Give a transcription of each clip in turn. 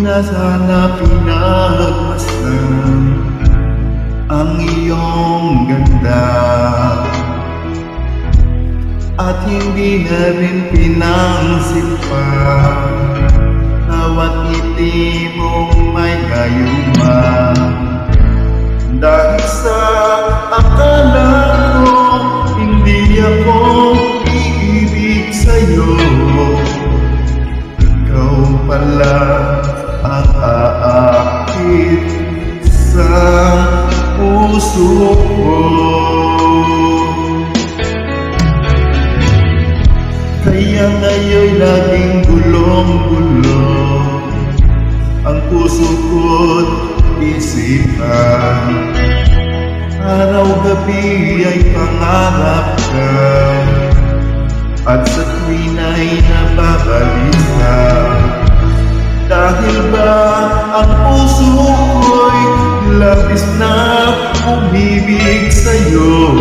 na sana pinagmasdan ang iyong ganda, at hindi na rin pinansin pa bawat ngiti mong may gayuma. Dahil sa akala ko hindi ako iibig sa'yo, ikaw pala ang aakit sa puso ko. Kaya ngayon'y laging gulong-gulo ang puso ko't isipan. Araw-gabi ay pangarap ka, at sa tuwin ay nababalisa. Dahil ba ang puso ko'y labis na umibig sa'yo,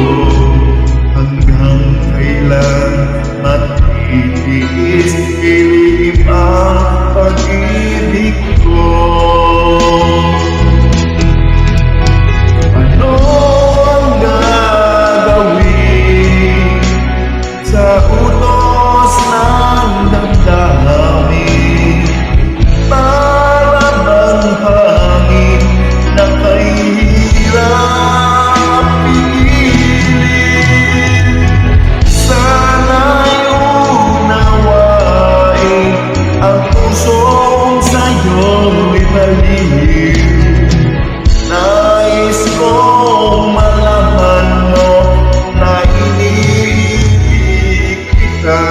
hanggang kailan matitiis ilip ang pag-ibig ko. Ano ang gagawin sa utos ng damdamin? Para bang hangin na kahirap pigilin? Sana'y unawain ang pusong sa'yo'y baliw. Nais kong malaman mo na iniibig kita.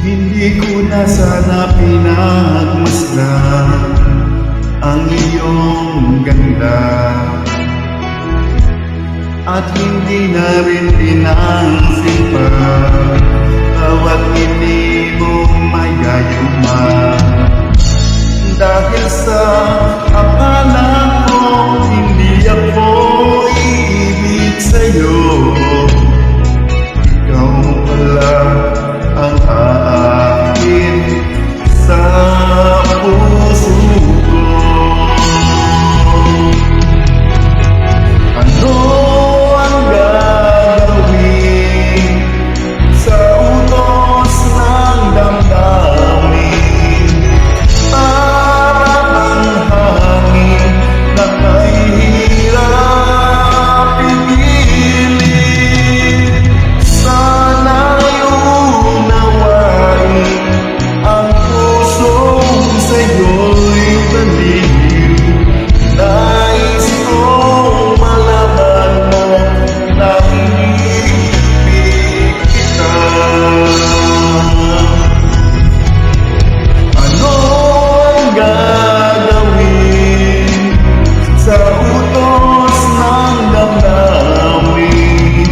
Hindi ko na sana pinagmasdan ang iyong ganda, at hindi na rin pinansin pa bawat ngiti mong may gayuma. Dahil sa akala ko hindi ako iibig sa'yo, ikaw pala ang aakin sa puso ko. Ano ang gagawin sa utos ng damdamin? Para bang hangin na kahirap pigilin? Sana'y unawain ang pusong sa'yo'y baliw. Nais kong malaman mo na iniibig kita. Ano ang gagawin sa utos ng damdamin?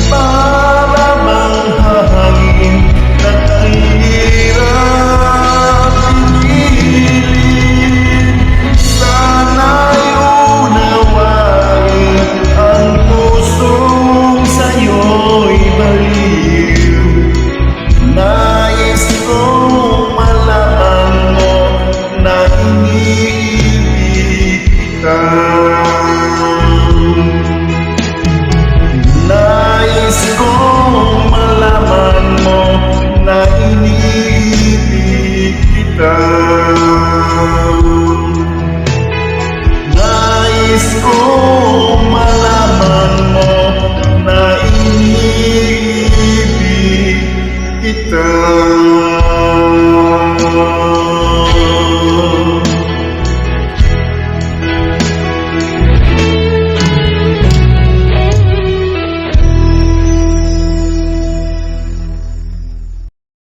Para bang hangin na kahirap pigilin? Sana'y unawain ang pusong sa'yo'y baliw. Nais kong malaman mo na iniibig kita. Nais kong